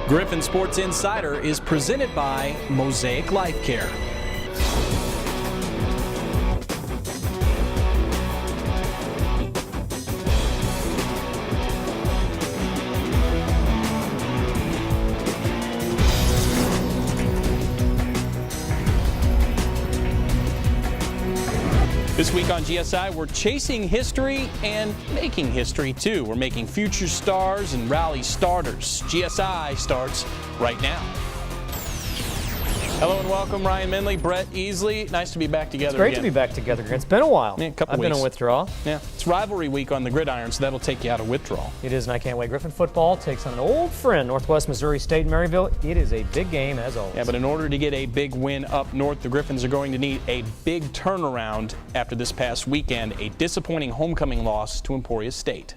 Griffon Sports Insider is presented by Mosaic Life Care. This week on GSI, we're chasing history and making history too. We're making future stars and rally starters. GSI starts right now. Hello and welcome, Ryan Minley, Brett Easley. Nice to be back together again. It's great to be back together. It's been a while. Yeah, a couple I've weeks. been in withdrawal. Yeah, it's rivalry week on the gridiron, so that'll take you out of withdrawal. It is, and I can't wait. Griffon football takes on an old friend, Northwest Missouri State, Maryville. It is a big game, as always. Yeah, but in order to get a big win up north, the Griffons are going to need a big turnaround after this past weekend, a disappointing homecoming loss to Emporia State.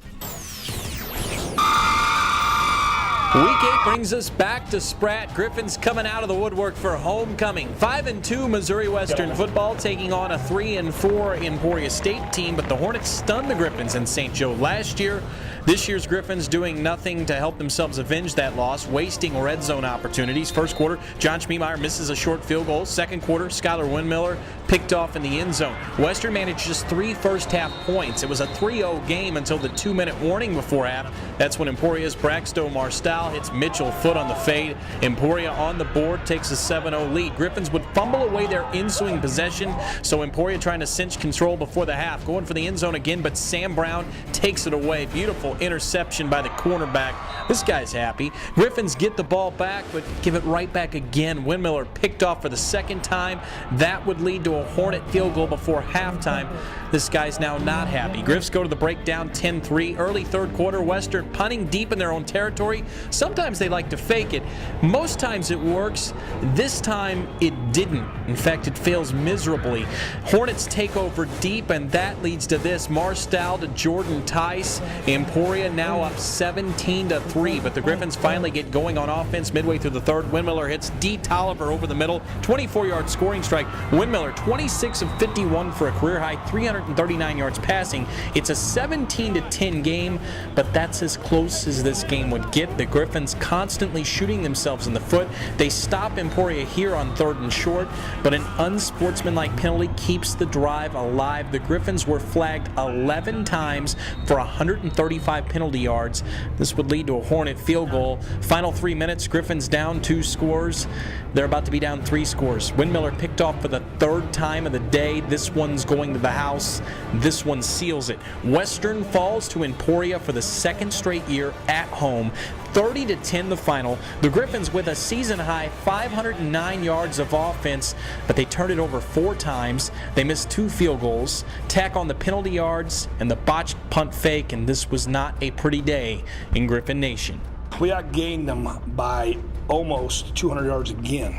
Week 8 brings us back to Spratt. Griffons coming out of the woodwork for homecoming. 5-2 Missouri Western football taking on a 3-4 Emporia State team, but the Hornets stunned the Griffons in St. Joe last year. This year's Griffons doing nothing to help themselves avenge that loss, wasting red zone opportunities. First quarter, John Schmiemeyer misses a short field goal. Second quarter, Skylar Windmiller picked off in the end zone. Western managed just 3 first-half points. It was a 3-0 game until the 2-minute warning before half. That's when Emporia's Braxto Marstal hits Mitchell Foot on the fade. Emporia on the board takes a 7-0 lead. Griffons would fumble away their ensuing possession, so Emporia trying to cinch control before the half. Going for the end zone again, but Sam Brown takes it away. Beautiful interception by the cornerback. This guy's happy. Griffons get the ball back, but give it right back again. Windmiller picked off for the second time. That would lead to a Hornet field goal before halftime. This guy's now not happy. Griffs go to the break down 10-3. Early third quarter, Western punting deep in their own territory. Sometimes they like to fake it. Most times it works. This time it didn't. In fact, it fails miserably. Hornets take over deep, and that leads to this. Marstal to Jordan Tice. Emporia now up 17-3, but the Griffons finally get going on offense midway through the third. Windmiller hits D. Tolliver over the middle. 24-yard scoring strike. Windmiller 26 of 51 for a career high, 339 yards passing. It's a 17-10 game, but that's as close as this game would get. The Griffons constantly shooting themselves in the foot. They stop Emporia here on 3rd and short, but an unsportsmanlike penalty keeps the drive alive. The Griffons were flagged 11 times for 135 penalty yards. This would lead to a Hornet field goal. Final 3 minutes, Griffons down 2 scores. They're about to be down 3 scores. Windmiller picked off for the 3rd time of the day. This one's going to the house. This one seals it. Western falls to Emporia for the 2nd straight year at home. 30-10 the final. The Griffons with a season-high 509 yards of offense, but they turned it over 4 times. They missed 2 field goals. Tack on the penalty yards and the botched punt fake, and this was not a pretty day in Griffon Nation. We outgained them by almost 200 yards again.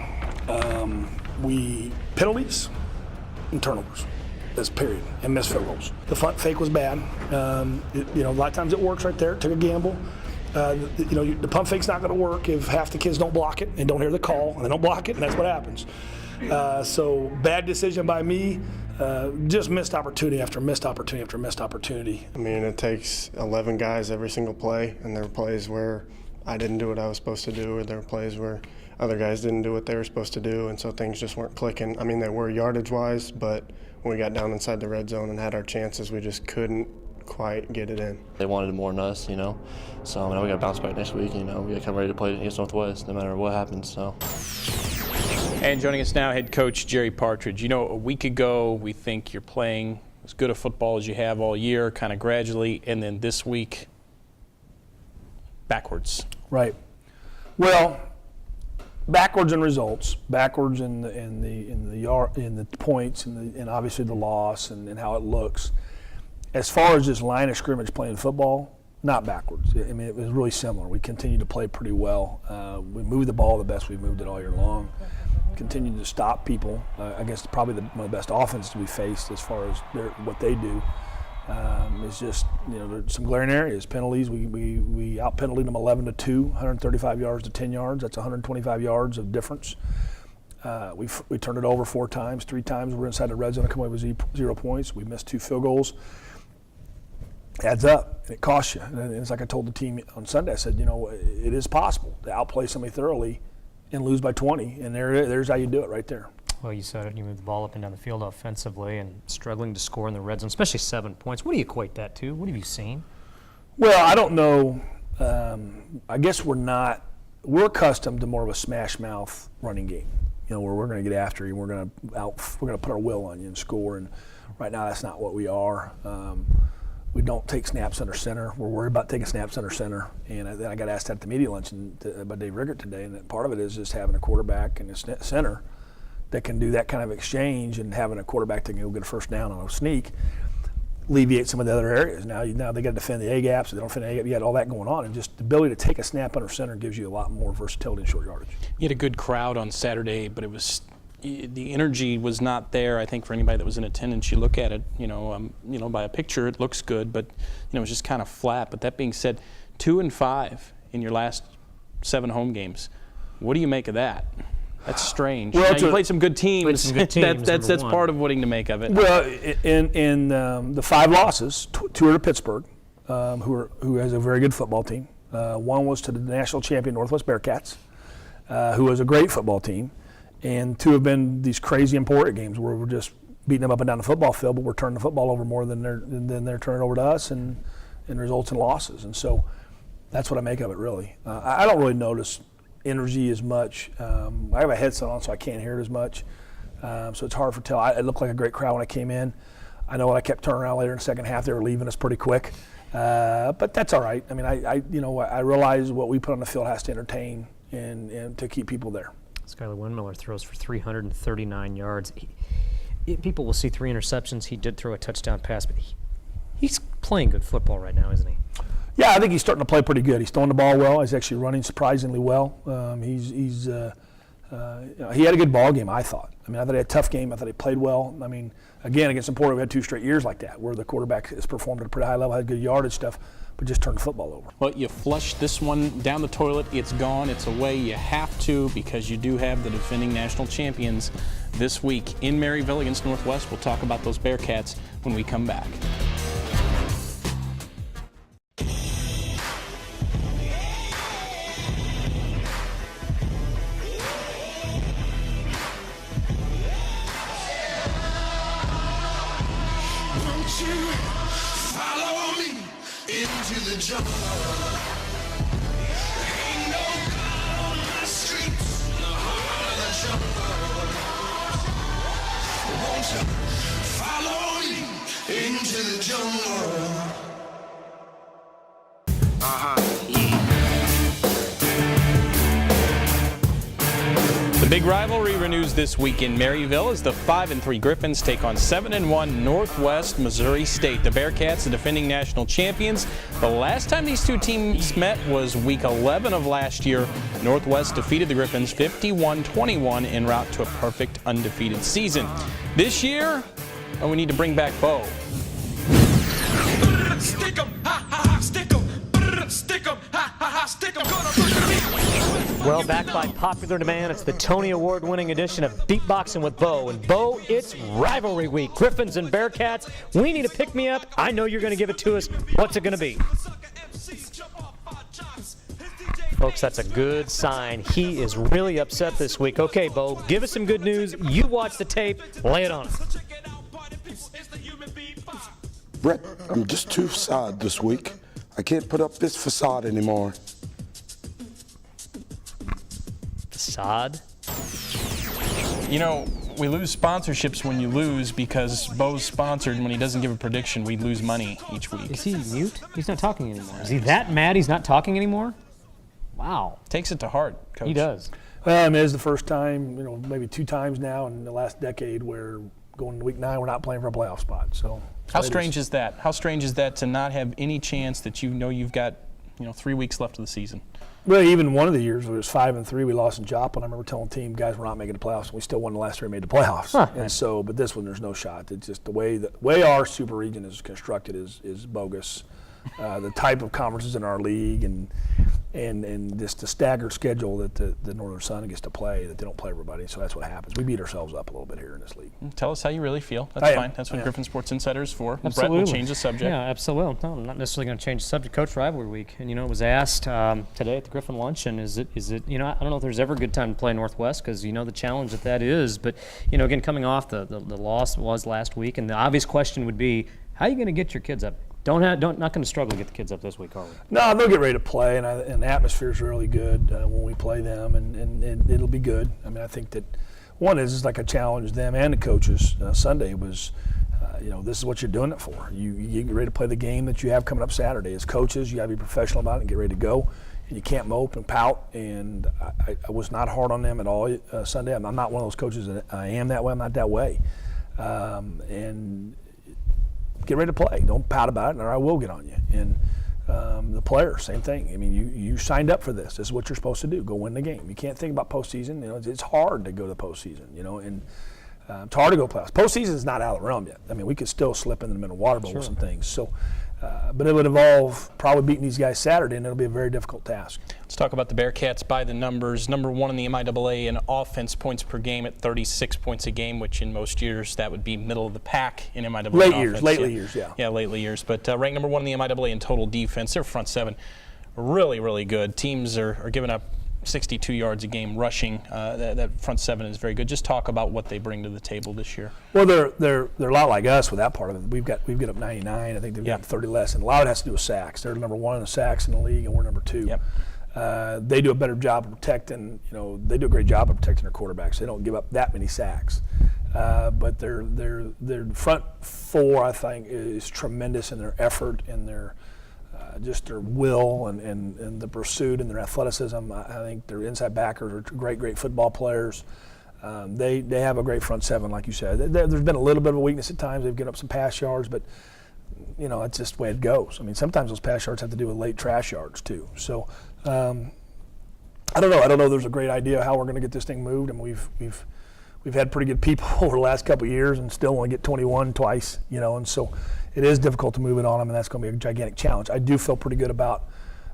We penalties and turnovers. That's period, and missed field goals. The punt fake was bad. A lot of times it works right there. It took a gamble. The pump fake's not going to work if half the kids don't block it and don't hear the call, and they don't block it, and that's what happens. So bad decision by me. Just missed opportunity after missed opportunity after missed opportunity. I mean, it takes 11 guys every single play, and there were plays where I didn't do what I was supposed to do, or there were plays where other guys didn't do what they were supposed to do, and so things just weren't clicking. I mean, they were yardage-wise, but when we got down inside the red zone and had our chances, we just couldn't quite get it in. They wanted more than us, So we got to bounce back next week. We got to come ready to play against Northwest, no matter what happens. So. And joining us now, head coach Jerry Partridge. A week ago, we think you're playing as good a football as you have all year, kind of gradually, and then this week, backwards. Right. Well, backwards in results, backwards in the points, and obviously the loss and how it looks. As far as this line of scrimmage playing football, not backwards. I mean, it was really similar. We continued to play pretty well. We moved the ball the best we've moved it all year long. Continued to stop people against probably one of the best offenses we faced as far as what they do. It's just, there's some glaring areas. Penalties, we out-penaltied them 11-2, 135 yards to 10 yards. That's 125 yards of difference. We turned it over 4 times. 3 times we're inside the red zone and come away with 0 points. We missed 2 field goals. adds up, and it costs you. And it's like I told the team on Sunday, I said, it is possible to outplay somebody thoroughly and lose by 20, and there's how you do it right there. Well, you said it. You move the ball up and down the field offensively and struggling to score in the red zone, especially 7 points. What do you equate that to? What have you seen? Well, I don't know. I guess we're accustomed to more of a smash mouth running game, where we're going to get after you. We're going to put our will on you and score. And right now, that's not what we are. We don't take snaps under center. We're worried about taking snaps under center. And I got asked at the media luncheon by Dave Riggert today, and part of it is just having a quarterback and a center that can do that kind of exchange, and having a quarterback that can go get a first down on a sneak alleviate some of the other areas. Now they got to defend the A gaps. They don't defend the A gap. You got all that going on, and just the ability to take a snap under center gives you a lot more versatility in short yardage. You had a good crowd on Saturday, but the energy was not there. I think for anybody that was in attendance, you look at it, by a picture, it looks good, but it was just kind of flat. But that being said, 2-5 in your last 7 home games. What do you make of that? That's strange. Well, you played some good teams. That's part of what to make of it. Well, in the 5 losses, 2 are to Pittsburgh, who has a very good football team. 1 was to the national champion Northwest Bearcats, who was a great football team. And 2 have been these crazy Emporia games where we're just beating them up and down the football field, but we're turning the football over more than they're turning it over to us, and results in losses. And so that's what I make of it, really. I don't really notice energy as much. I have a headset on, so I can't hear it as much. So it's hard to tell. It looked like a great crowd when I came in. I know when I kept turning around later in the second half, they were leaving us pretty quick. But that's all right. I mean, I realize what we put on the field has to entertain and to keep people there. Skylar Windmiller throws for 339 yards. People will see 3 interceptions. He did throw a touchdown pass, but he's playing good football right now, isn't he? Yeah, I think he's starting to play pretty good. He's throwing the ball well. He's actually running surprisingly well. He had a good ball game, I thought. I mean, I thought he had a tough game. I thought he played well. I mean, again, against Emporia, we had 2 straight years like that, where the quarterback has performed at a pretty high level, had good yardage stuff, but just turned the football over. Well, you flush this one down the toilet. It's gone. It's away. You have to, because you do have the defending national champions this week in Maryville against Northwest. We'll talk about those Bearcats when we come back. Follow me into the jungle. Ain't no God on my streets, in the heart of the jungle. Won't you follow me into the jungle? The big rivalry renews this week in Maryville as the 5-3 Griffons take on 7-1 Northwest Missouri State. The Bearcats, the defending national champions. The last time these 2 teams met was week 11 of last year. Northwest defeated the Griffons 51-21 en route to a perfect undefeated season. This year, we need to bring back Bo. Stick 'em, ha ha ha, stick 'em. Stick 'em, ha ha ha, stick 'em. Well, back by popular demand, it's the Tony Award-winning edition of Beatboxing with Bo. And Bo, it's rivalry week. Griffons and Bearcats, we need a pick-me-up. I know you're going to give it to us. What's it going to be? Folks, that's a good sign. He is really upset this week. Okay, Bo, give us some good news. You watch the tape. Lay it on us. Brett, I'm just too sad this week. I can't put up this facade anymore. Facade? We lose sponsorships when you lose because Bo's sponsored, and when he doesn't give a prediction, we lose money each week. Is he mute? He's not talking anymore. Is he that mad he's not talking anymore? Wow. Takes it to heart, Coach. He does. It is the first time, maybe 2 times now in the last decade where going to week 9, we're not playing for a playoff spot. So how strange is that? How strange is that to not have any chance that you've got 3 weeks left of the season? Well, even one of the years where it was 5-3, we lost in Joplin. I remember telling the team, guys, we're not making the playoffs, and we still won the last 3 and made the playoffs. Huh. And so, but this one, there's no shot. It's just the way our super region is constructed is bogus. The type of conferences in our league, and and just the staggered schedule that the Northern Sun gets to play, that they don't play everybody. So that's what happens. We beat ourselves up a little bit here in this league. Tell us how you really feel. That's fine. That's what Griffon Sports Insider is for. Absolutely. Brett will change the subject. Yeah, absolutely. No, I'm not necessarily going to change the subject. Coach, Rivalry Week, and it was asked today at the Griffon luncheon. Is it? I don't know if there's ever a good time to play Northwest because the challenge that is. But again, coming off the loss was last week, and the obvious question would be, how are you going to get your kids up? Not going to struggle to get the kids up this week, are we? No, they'll get ready to play, and the atmosphere's really good when we play them, and it'll be good. I mean, I think that one is like a challenge them and the coaches. Sunday was, this is what you're doing it for. You get ready to play the game that you have coming up Saturday. As coaches, you got to be professional about it and get ready to go. And you can't mope and pout. And I was not hard on them at all Sunday. I'm not one of those coaches that I am that way. I'm not that way. And get ready to play. Don't pout about it, or I will get on you. And the players, same thing. I mean, you signed up for this. This is what you're supposed to do. Go win the game. You can't think about postseason. It's hard to go to the postseason. And it's hard to go playoffs. Postseason is not out of the realm yet. I mean, we could still slip in the middle water bowl with some things. So, but it would involve probably beating these guys Saturday, and it'll be a very difficult task. Let's talk about the Bearcats by the numbers. Number 1 in the MIAA in offense points per game at 36 points a game, which in most years that would be middle of the pack in MIAA Lately years. Yeah, lately years. But ranked number 1 in the MIAA in total defense. Their front seven really, really good. Teams are giving up 62 yards a game rushing. That front seven is very good. Just talk about what they bring to the table this year. Well, they're a lot like us with that part of it. We've got up 99. I think they've got 30 less, and a lot of it has to do with sacks. They're number 1 in the sacks in the league, and we're number 2. Yep. They do a better job of protecting. They do a great job of protecting their quarterbacks. They don't give up that many sacks. But their front 4, I think, is tremendous in their effort and their just their will and the pursuit and their athleticism. I think their inside backers are great football players. They have a great front seven, like you said. There's been a little bit of a weakness at times. They've given up some pass yards, but it's just the way it goes. I mean, sometimes those pass yards have to do with late trash yards too. So I don't know. I don't know. There's a great idea how we're going to get this thing moved, and we've had pretty good people over the last couple of years, and still only get 21 twice. And so it is difficult to move it on them, and that's going to be a gigantic challenge. I do feel pretty good about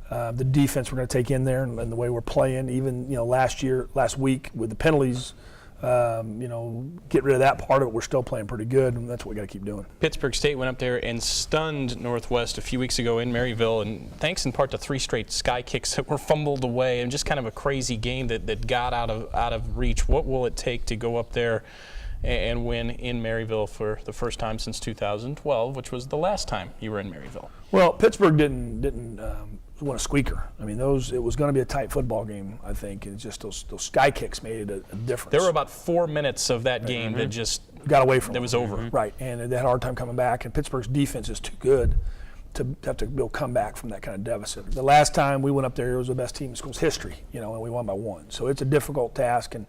the defense we're going to take in there and the way we're playing. Even last week with the penalties, get rid of that part of it. We're still playing pretty good, and that's what we got to keep doing. Pittsburgh State went up there and stunned Northwest a few weeks ago in Maryville, and thanks in part to 3 straight sky kicks that were fumbled away, and just kind of a crazy game that got out of reach. What will it take to go up there and win in Maryville for the first time since 2012, which was the last time you were in Maryville? Well, Pittsburgh didn't want a squeaker. I mean, it was going to be a tight football game, I think. It's just those sky kicks made a difference. There were about 4 minutes of that game that just got away from it. It was over. Right, and they had a hard time coming back, and Pittsburgh's defense is too good to have to be able to come back from that kind of deficit. The last time we went up there, it was the best team in school's history, and we won by 1. So it's a difficult task, and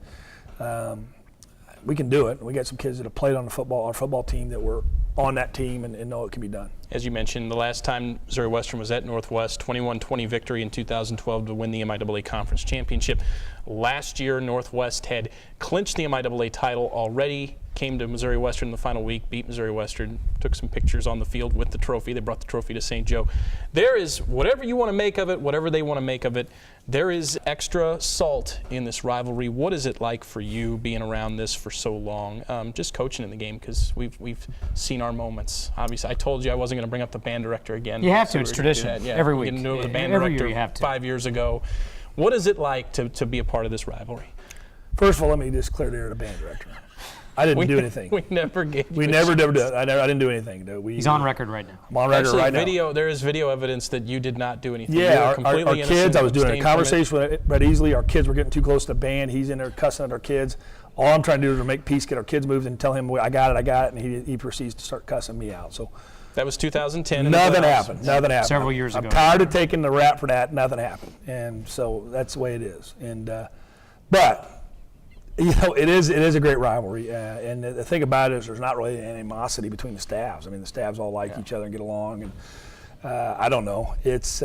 we can do it. We got some kids that have played on our football team that were on that team and know it can be done. As you mentioned, the last time Missouri Western was at Northwest, 21-20 victory in 2012 to win the MIAA Conference Championship. Last year, Northwest had clinched the MIAA title already, came to Missouri Western in the final week, beat Missouri Western, took some pictures on the field with the trophy. They brought the trophy to St. Joe. There is, whatever you want to make of it, whatever they want to make of it, there is extra salt in this rivalry. What is it like for you being around this for so long, just coaching in the game? Because we've seen our moments. Obviously, I told you I wasn't going to bring up the band director again. You have to. It's tradition. Yeah, every week. You know the band every director year you have to. 5 years ago. What is it like to be a part of this rivalry? First of all, let me just clear the air to the band director. I didn't do anything. We never gave. We never did it. I didn't do anything. He's on record right now. I'm on record right now. There is video evidence that you did not do anything. Yeah, our kids. I was doing a conversation with Brett Easley. Our kids were getting too close to the band. He's in there cussing at our kids. All I'm trying to do is make peace, get our kids moved, and tell him I got it, and he proceeds to start cussing me out. So that was 2010. Nothing happened. Several years ago. I'm tired of taking the rap for that. Nothing happened, and so that's the way it is. And but. It is a great rivalry, and the thing about it is there's not really any animosity between the staffs. I mean, the staffs all like each other and get along, and I don't know. It's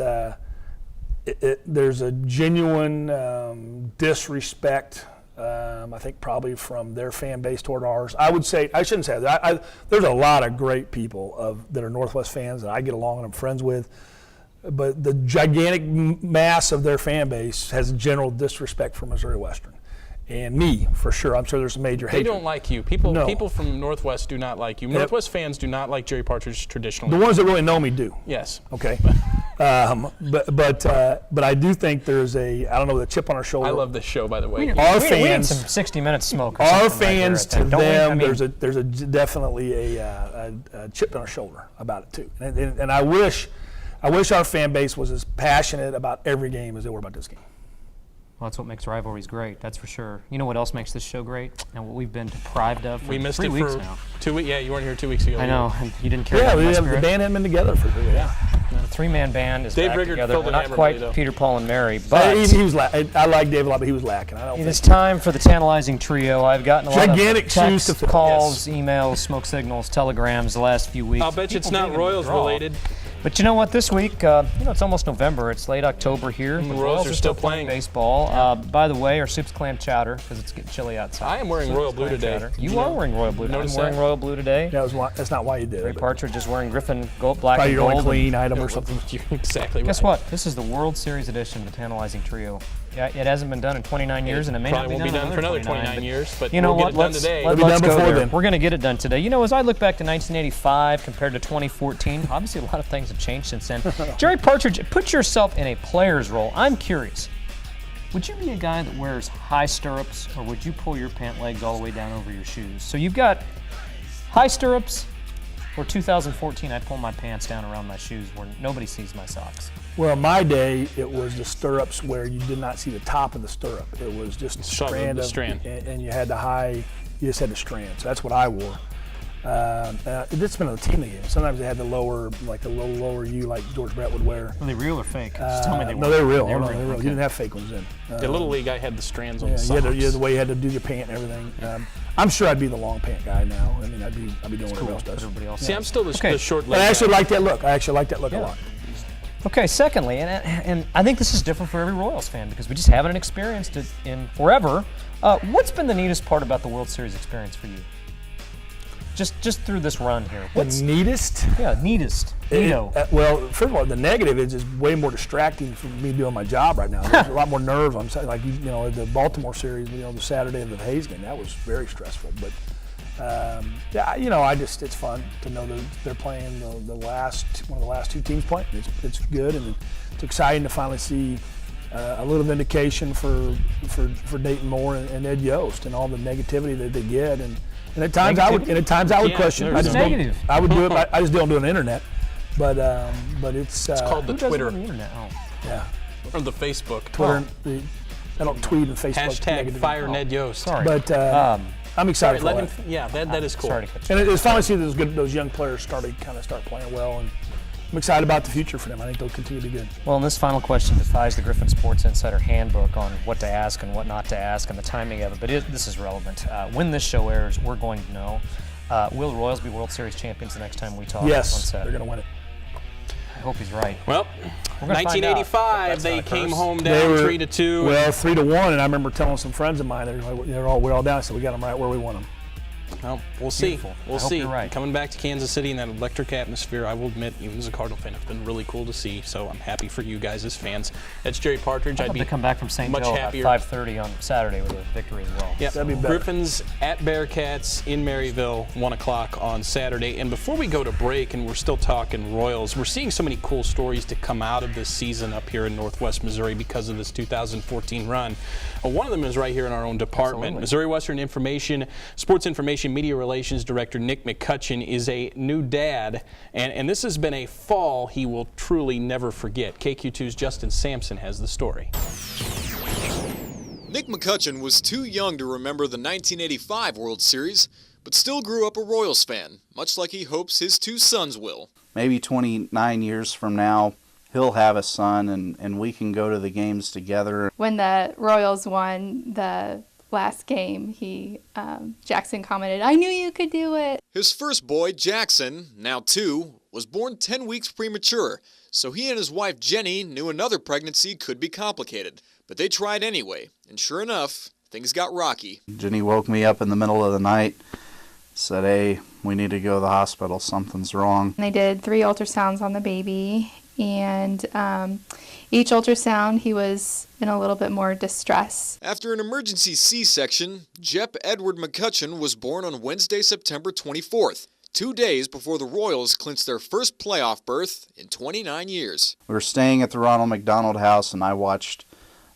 there's a genuine disrespect, I think, probably from their fan base toward ours. I shouldn't say that. There's a lot of great people that are Northwest fans that I get along and I'm friends with. but the gigantic mass of their fan base has general disrespect for Missouri Western. And me, for sure. I'm sure there's some major hatred. They don't like you. People from Northwest do not like you. Northwest fans do not like Jerry Partridge traditionally. The ones that really know me do. Yes. Okay. But I do think there's I don't know, the chip on our shoulder. I love this show, by the way. We need some 60 Minutes smoke. Or Our fans to them, there's definitely a chip on our shoulder about it too. And I wish our fan base was as passionate about every game as they were about this game. Well, that's what makes rivalries great, that's for sure. You know what else makes this show great? And what we've been deprived of for we missed 3 it weeks for now. 2 weeks. Yeah, you weren't here 2 weeks ago. I know, and you didn't carry Yeah, that the band hadn't been together for 3 weeks. Yeah. The three-man band is Dave back Riggert together. filled We're in not admirably, quite though. Peter, Paul, and Mary, but He was I like Dave a lot, but he was lacking. it is time for the tantalizing trio. I've gotten a lot Gigantic of shoes texts, to fill. calls, emails, smoke signals, telegrams the last few weeks. I'll bet you it's People not digging Royals the draw. related. But you know what? This week, it's almost November. It's late October here. And the The Royals are still playing. baseball. By the way, our soup's clam chowder because it's getting chilly outside. I am wearing Soup's royal blue clam today. chowder. You are wearing royal blue. I'm Notice wearing that? royal blue today. That's not why you did Jerry it. Partridge is wearing Griffon gold, black Probably and your gold. only clean item or something. You're exactly right. Guess what? This is the World Series edition of the Tantalizing Trio. Yeah, it hasn't been done in 29 years, and it may not Probably be won't done, be done for another 29 years, but you know we'll what? get it done Let's, today. let's It'll be done go before there. then. We're going to get it done today. You know, as I look back to 1985 compared to 2014, obviously a lot of things have changed since then. Jerry Partridge, put yourself in a player's role. I'm curious. Would you be a guy that wears high stirrups, or would you pull your pant legs all the way down over your shoes? So you've got high stirrups, or 2014, I pull my pants down around my shoes where nobody sees my socks. Well, my day, it was the stirrups where you did not see the top of the stirrup. It was just a strand the strand. And you had you just had the strand. So that's what I wore. It's been a team game. Sometimes they had the lower, like a little lower U, like George Brett would wear. Are they real or fake? Just tell me they were. No, they're real. They were They're real. okay. You didn't have fake ones then. The Little League, I had the strands on Yeah, the you socks. had the way you had to do your pant and everything. I'm sure I'd be the long pant guy now. I mean, I'd be doing what everybody else does. Everybody else. See, I'm still the short But leg I actually guy. like that look. a lot. Okay, secondly, and I think this is different for every Royals fan because we just haven't experienced it in forever. What's been the neatest part about the World Series experience for you? Just through this run here. What's The neatest? yeah, neatest? Neato. Well, first of all, the negative is it's way more distracting from me doing my job right now. There's a lot more nerves. I'm saying, like, the Baltimore series, the Saturday of the Hayes game, that was very stressful. But it's fun to know that they're playing one of the last two teams playing. It's good, and it's exciting to finally see a little vindication for Dayton Moore and Ed Yost and all the negativity that they get. And at times I would question. there's negative. I would do it. I just don't do it on the internet. But it's called the Who does it Twitter on the internet? Oh. yeah, or the Facebook. Twitter. I don't tweet and Facebook. Hashtag negativity. fire Ned Yost. Sorry. But I'm excited for Let that. him, yeah, that is cool. Sorry to cut you. And it's finally see those young players start playing well, and I'm excited about the future for them. I think they'll continue to be good. Well, and this final question defies the Griffon Sports Insider Handbook on what to ask and what not to ask and the timing of it, but this is relevant. When this show airs, we're going to know. Will the Royals be World Series champions the next time we talk on Yes, Saturday? they're going to win it. I hope he's right. Well, We're gonna find out. 1985, That's they not a came curse. home They down were- 3-2. Well, 3-1, and I remember telling some friends of mine, we're all down. I said, we got them right where we want them. Well, we'll see. Beautiful. We'll I hope see. you're right. Coming back to Kansas City in that electric atmosphere, I will admit, even as a Cardinal fan, it's been really cool to see. So I'm happy for you guys as fans. That's Jerry Partridge. I I'd hope be they come back from St. much Joe happier. at 5:30 on Saturday with a victory as well. Yep. That'd be better. Griffons at Bearcats in Maryville, 1 o'clock on Saturday. And before we go to break, and we're still talking Royals, we're seeing so many cool stories to come out of this season up here in Northwest Missouri because of this 2014 run. One of them is right here in our own department. Absolutely. Missouri Western Sports Information Media Relations Director Nick McCutcheon is a new dad, and this has been a fall he will truly never forget. KQ2's Justin Sampson has the story. Nick McCutcheon was too young to remember the 1985 World Series, but still grew up a Royals fan, much like he hopes his two sons will. Maybe 29 years from now, he'll have a son, and we can go to the games together. When the Royals won the last game, Jackson commented, "I knew you could do it." His first boy, Jackson, now 2, was born 10 weeks premature, so he and his wife Jenny knew another pregnancy could be complicated. But they tried anyway, and sure enough, things got rocky. Jenny woke me up in the middle of the night, said, "Hey, we need to go to the hospital. Something's wrong." They did 3 ultrasounds on the baby, And each ultrasound, he was in a little bit more distress. After an emergency C-section, Jep Edward McCutcheon was born on Wednesday, September 24th, 2 days before the Royals clinched their first playoff berth in 29 years. We were staying at the Ronald McDonald House, and I watched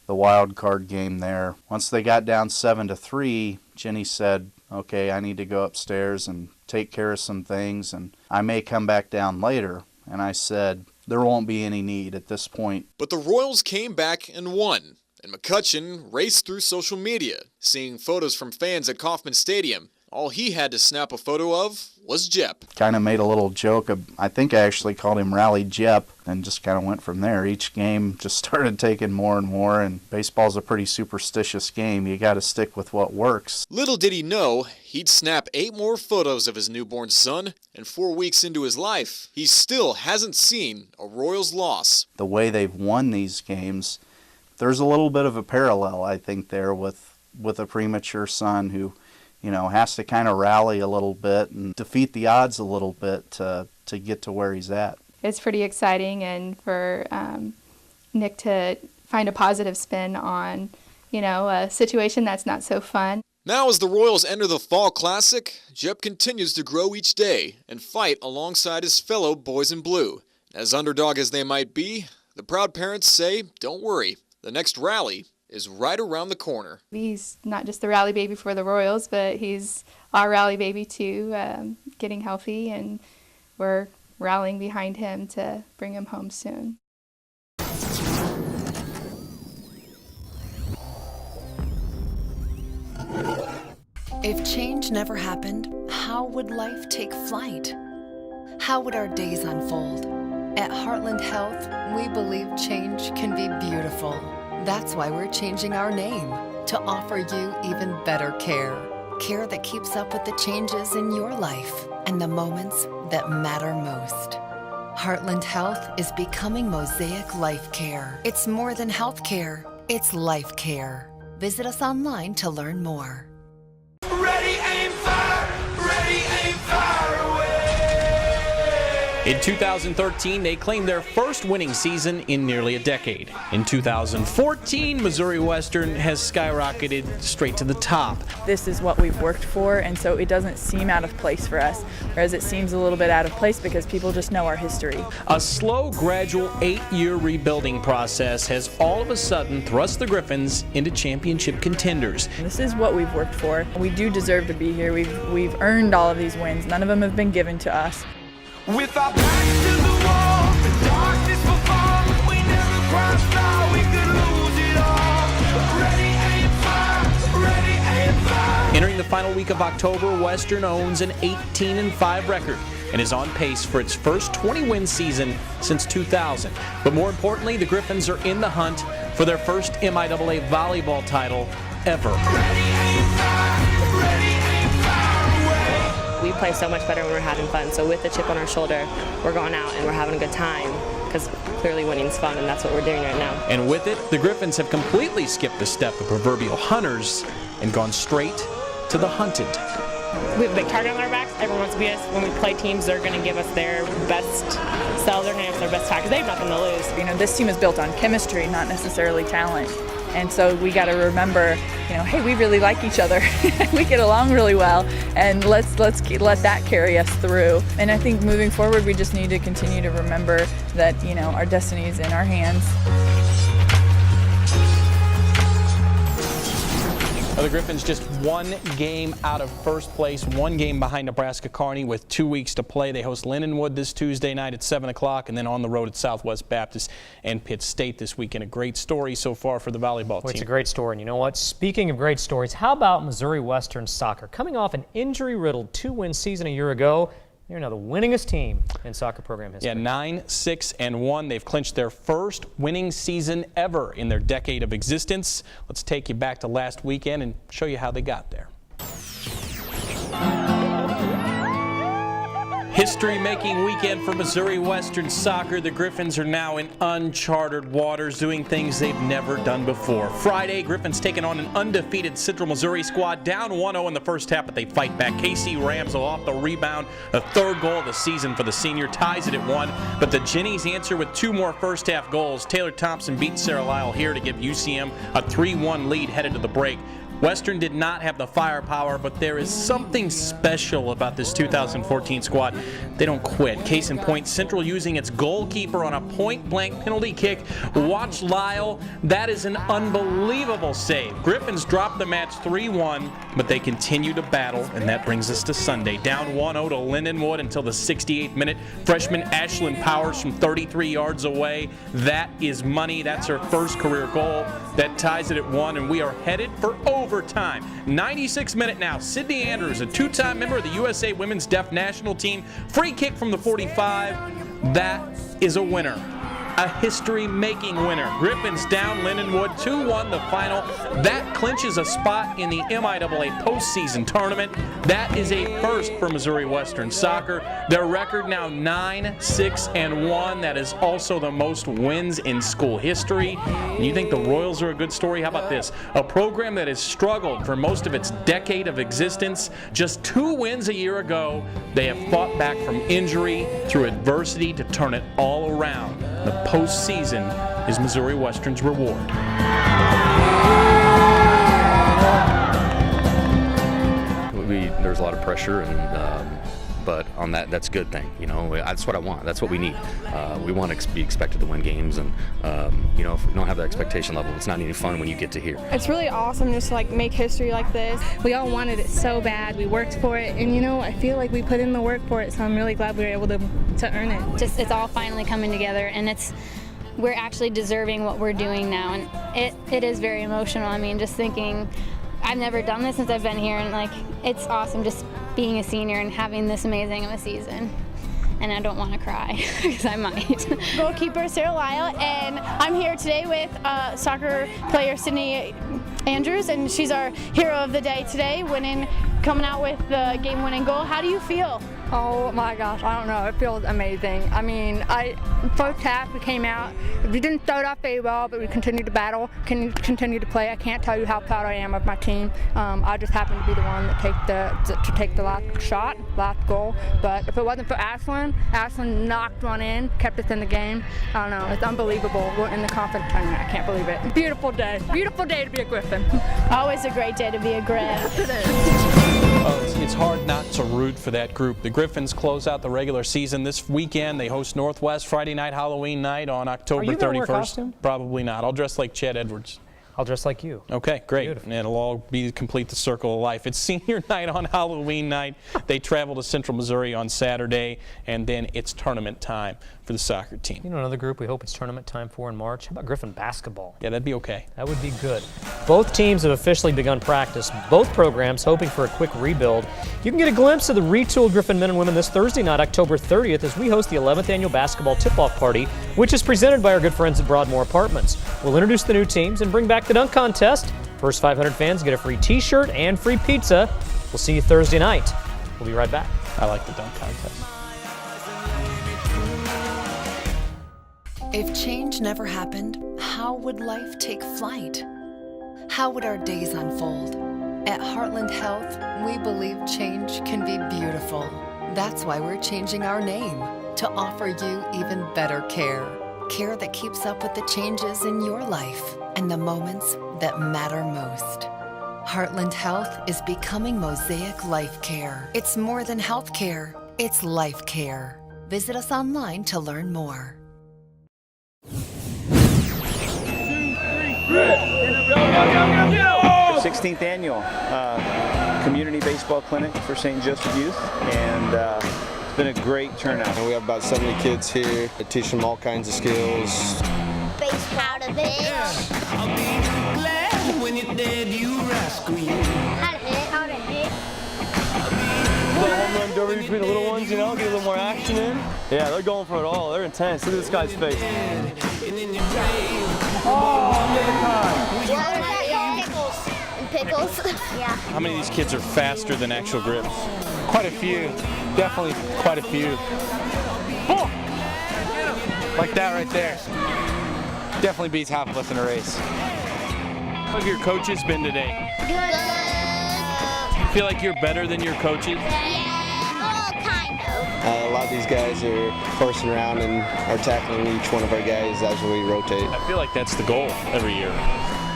the wild card game there. Once they got down 7-3, Jenny said, okay, I need to go upstairs and take care of some things, and I may come back down later. And I said, there won't be any need at this point. But the Royals came back and won, and McCutcheon raced through social media, seeing photos from fans at Kauffman Stadium. All he had to snap a photo of was Jep. Kind of made a little joke. I think I actually called him Rally Jep, and just kind of went from there. Each game just started taking more and more, and baseball's a pretty superstitious game. You got to stick with what works. Little did he know, he'd snap 8 more photos of his newborn son, and 4 weeks into his life, he still hasn't seen a Royals loss. The way they've won these games, there's a little bit of a parallel, I think, there with a premature son who, you know, has to kind of rally a little bit and defeat the odds a little bit to get to where he's at. It's pretty exciting, and for Nick to find a positive spin on, you know, a situation that's not so fun. Now as the Royals enter the Fall Classic, Jep continues to grow each day and fight alongside his fellow boys in blue. As underdog as they might be, the proud parents say, don't worry, the next rally is right around the corner. He's not just the rally baby for the Royals, but he's our rally baby too, getting healthy, and we're rallying behind him to bring him home soon. If change never happened, how would life take flight? How would our days unfold? At Heartland Health, we believe change can be beautiful. That's why we're changing our name to offer you even better care. Care that keeps up with the changes in your life and the moments that matter most. Heartland Health is becoming Mosaic Life Care. It's more than health care, it's life care. Visit us online to learn more. Ready, aim, fire! Ready, aim, fire away! In 2013, they claimed their first winning season in nearly a decade. In 2014, Missouri Western has skyrocketed straight to the top. This is what we've worked for, and so it doesn't seem out of place for us, whereas it seems a little bit out of place because people just know our history. A slow, gradual 8-year rebuilding process has all of a sudden thrust the Griffons into championship contenders. This is what we've worked for. We do deserve to be here. We've earned all of these wins. None of them have been given to us. With our backs to the wall, the darkness will fall. We never crossed foul, we could lose it all. Ready, aim, fire! Ready, aim, fire! Entering the final week of October, Western owns an 18-5 record and is on pace for its first 20-win season since 2000. But more importantly, the Griffons are in the hunt for their first MIAA volleyball title ever. Ready, aim, fire! Ready, aim, fire away! We play so much better when we're having fun. So with the chip on our shoulder, we're going out and we're having a good time because clearly winning's fun, and that's what we're doing right now. And with it, the Griffons have completely skipped the step of proverbial hunters and gone straight to the hunted. We have a big target on our backs. Everyone wants to beat us. When we play teams, they're going to give us their best selves, they're going to give us their best attack because they have nothing to lose. You know, this team is built on chemistry, not necessarily talent. And so we got to remember, you know, hey, we really like each other. We get along really well, and let's let that carry us through. And I think moving forward, we just need to continue to remember that, you know, our destiny is in our hands. Well, the Griffons just one game out of first place, one game behind Nebraska Kearney with 2 weeks to play. They host Lindenwood this Tuesday night at 7 o'clock and then on the road at Southwest Baptist and Pitt State this weekend. A great story so far for the volleyball team. It's a great story. And you know what? Speaking of great stories, how about Missouri Western soccer? Coming off an injury-riddled 2-win season a year ago, they're now the winningest team in soccer program history. Yeah, 9-6-1. They've clinched their first winning season ever in their decade of existence. Let's take you back to last weekend and show you how they got there. History-making weekend for Missouri Western soccer. The Griffons are now in uncharted waters, doing things they've never done before. Friday, Griffons taking on an undefeated Central Missouri squad, down 1-0 in the first half, but they fight back. Casey Ramsell off the rebound, the third goal of the season for the senior, ties it at 1. But the Jennies answer with 2 more first-half goals. Taylor Thompson beat Sarah Lyle here to give UCM a 3-1 lead headed to the break. Western did not have the firepower, but there is something special about this 2014 squad. They don't quit. Case in point, Central using its goalkeeper on a point-blank penalty kick. Watch Lyle. That is an unbelievable save. Griffons dropped the match 3-1, but they continue to battle, and that brings us to Sunday. Down 1-0 to Lindenwood until the 68th minute. Freshman Ashlyn Powers from 33 yards away. That is money. That's her first career goal. That ties it at 1, and we are headed for overtime. 96th minute now. Sydney Andrews, a 2-time member of the USA Women's Deaf National Team. Free kick from the 45. That is a winner. A history-making winner. Griffons down Lindenwood 2-1 the final. That clinches a spot in the MIAA postseason tournament. That is a first for Missouri Western soccer. Their record now 9-6-1. That is also the most wins in school history. You think the Royals are a good story? How about this? A program that has struggled for most of its decade of existence. Just 2 wins a year ago. They have fought back from injury through adversity to turn it all around. The postseason is Missouri Western's reward. There's a lot of pressure, but on that's a good thing. You know, that's what I want. That's what we need. We want to be expected to win games, and you know, if we don't have that expectation level, it's not any fun when you get to here. It's really awesome just to like make history like this. We all wanted it so bad. We worked for it, and you know, I feel like we put in the work for it. So I'm really glad we were able to earn it. Just it's all finally coming together, and we're actually deserving what we're doing now, and it is very emotional. I mean, just thinking, I've never done this since I've been here, and like it's awesome just being a senior and having this amazing of a season. And I don't want to cry because I might. Goalkeeper Sarah Lyle, and I'm here today with soccer player Sydney Andrews, and she's our hero of the day today, coming out with the game-winning goal. How do you feel? Oh my gosh, I don't know. It feels amazing. I mean, first half we came out. We didn't start off very well, but we continued to battle, continue to play. I can't tell you how proud I am of my team. I just happened to be the one that take the last goal. But if it wasn't for Ashlyn knocked one in, kept us in the game. I don't know. It's unbelievable. We're in the conference tournament. I can't believe it. Beautiful day. Beautiful day to be a Griffin. Always a great day to be a Griff. It is. It's hard not to root for that group. The Griffons close out the regular season this weekend. They host Northwest Friday night, Halloween night on October 31st. Are you gonna wear costume? Probably not. I'll dress like Chad Edwards. I'll dress like you. Okay, great. Beautiful. And it'll all complete the circle of life. It's senior night on Halloween night. They travel to Central Missouri on Saturday, and then it's tournament time for the soccer team. You know another group we hope it's tournament time for in March? How about Griffon basketball? Yeah, that'd be okay. That would be good. Both teams have officially begun practice. Both programs hoping for a quick rebuild. You can get a glimpse of the retooled Griffon men and women this Thursday night, October 30th, as we host the 11th annual basketball tip-off party, which is presented by our good friends at Broadmoor Apartments. We'll introduce the new teams and bring back the dunk contest. First 500 fans get a free t-shirt and free pizza. We'll see you Thursday night. We'll be right back. I like the dunk contest. If change never happened, how would life take flight? How would our days unfold? At Heartland Health, we believe change can be beautiful. That's why we're changing our name to offer you even better care. Care that keeps up with the changes in your life and the moments that matter most. Heartland Health is becoming Mosaic Life Care. It's more than health care, it's life care. Visit us online to learn more. 16th annual community baseball clinic for St. Joseph Youth, and it's been a great turnout. We have about 70 kids here. I teach them all kinds of skills. Baseball to bitch. I'll be glad when you're dead, you rascal. How to hit. The home run derby between the little ones, you know, get a little more action in. Yeah, they're going for it all. They're intense. Look at this guy's face. Pickles. Yeah. How many of these kids are faster than actual grips? Quite a few. Definitely quite a few. Oh! Like that right there. Definitely beats half of us in a race. How have your coaches been today? Good. Do you feel like you're better than your coaches? Kind of. A lot of these guys are horsing around and are tackling each one of our guys as we rotate. I feel like that's the goal every year.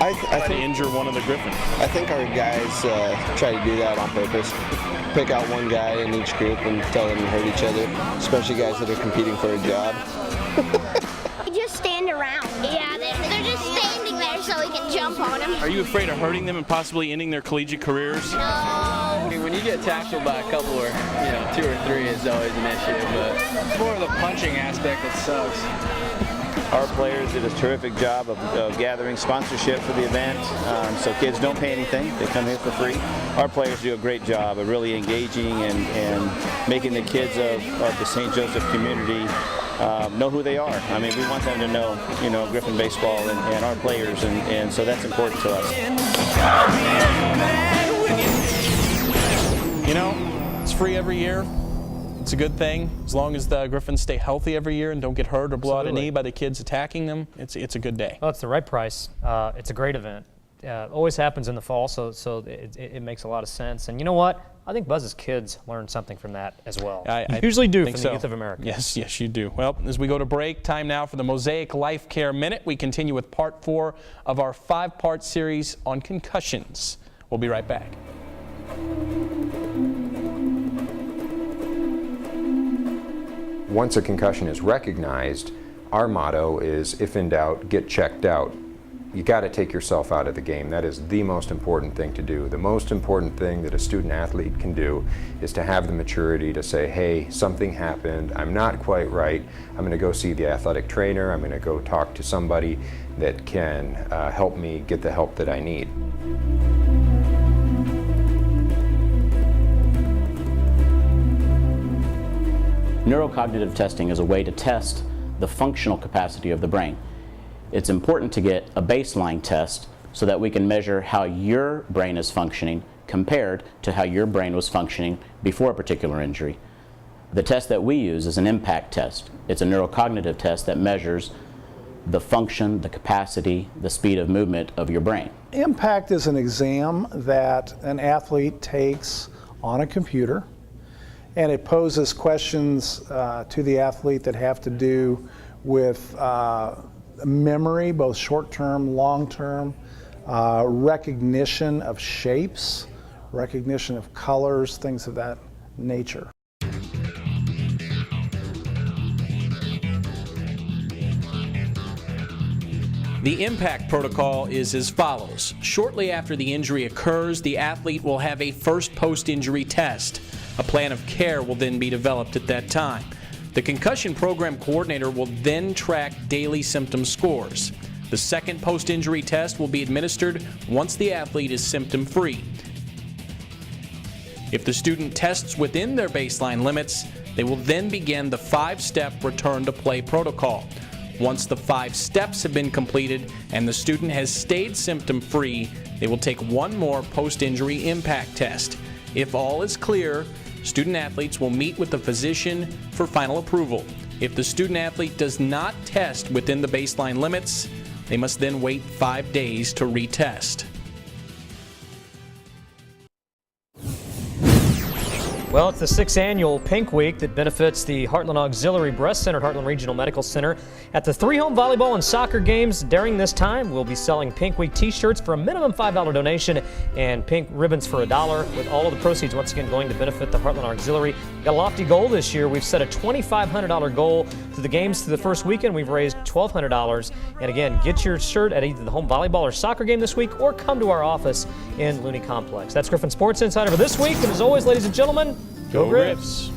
I try to injure one of the Griffins. I think our guys try to do that on purpose. Pick out one guy in each group and tell them to hurt each other, especially guys that are competing for a job. They just stand around. Yeah, they're just standing there so we can jump on them. Are you afraid of hurting them and possibly ending their collegiate careers? No. When you get tackled by a couple or 2 or 3 is always an issue, but it's more of the punching aspect that sucks. Our players did a terrific job of gathering sponsorship for the event, so kids don't pay anything. They come here for free. Our players do a great job of really engaging and making the kids of the St. Joseph community know who they are. I mean, we want them to know, Griffon baseball and our players, and so that's important to us. It's free every year. It's a good thing. As long as the Griffins stay healthy every year and don't get hurt or blow out a knee by the kids attacking them, it's a good day. Well, it's the right price. It's a great event. Always happens in the fall, so it makes a lot of sense. And you know what? I think Buzz's kids learn something from that as well. I usually do from the youth of America. Yes, you do. Well, as we go to break, time now for the Mosaic Life Care Minute. We continue with part 4 of our 5-part series on concussions. We'll be right back. Once a concussion is recognized, our motto is, if in doubt, get checked out. You got to take yourself out of the game. That is the most important thing to do. The most important thing that a student athlete can do is to have the maturity to say, hey, something happened, I'm not quite right, I'm going to go see the athletic trainer, I'm going to go talk to somebody that can help me get the help that I need. Neurocognitive testing is a way to test the functional capacity of the brain. It's important to get a baseline test so that we can measure how your brain is functioning compared to how your brain was functioning before a particular injury. The test that we use is an impact test. It's a neurocognitive test that measures the function, the capacity, the speed of movement of your brain. Impact is an exam that an athlete takes on a computer, and it poses questions to the athlete that have to do with memory, both short-term, long-term, recognition of shapes, recognition of colors, things of that nature. The impact protocol is as follows. Shortly after the injury occurs, the athlete will have a first post-injury test. A plan of care will then be developed at that time. The concussion program coordinator will then track daily symptom scores. The second post-injury test will be administered once the athlete is symptom-free. If the student tests within their baseline limits, they will then begin the 5-step return to play protocol. Once the 5 steps have been completed and the student has stayed symptom-free, they will take one more post-injury impact test. If all is clear, student athletes will meet with the physician for final approval. If the student athlete does not test within the baseline limits, they must then wait 5 days to retest. Well, it's the 6th annual Pink Week that benefits the Heartland Auxiliary Breast Center at Heartland Regional Medical Center. At the 3 home volleyball and soccer games during this time, we'll be selling Pink Week t-shirts for a minimum $5 donation and pink ribbons for $1, with all of the proceeds once again going to benefit the Heartland Auxiliary. We've got a lofty goal this year. We've set a $2,500 goal through the games through the first weekend. We've raised $1,200. And again, get your shirt at either the home volleyball or soccer game this week or come to our office in Looney Complex. That's Griffon Sports Insider for this week. And as always, ladies and gentlemen, go Griffs!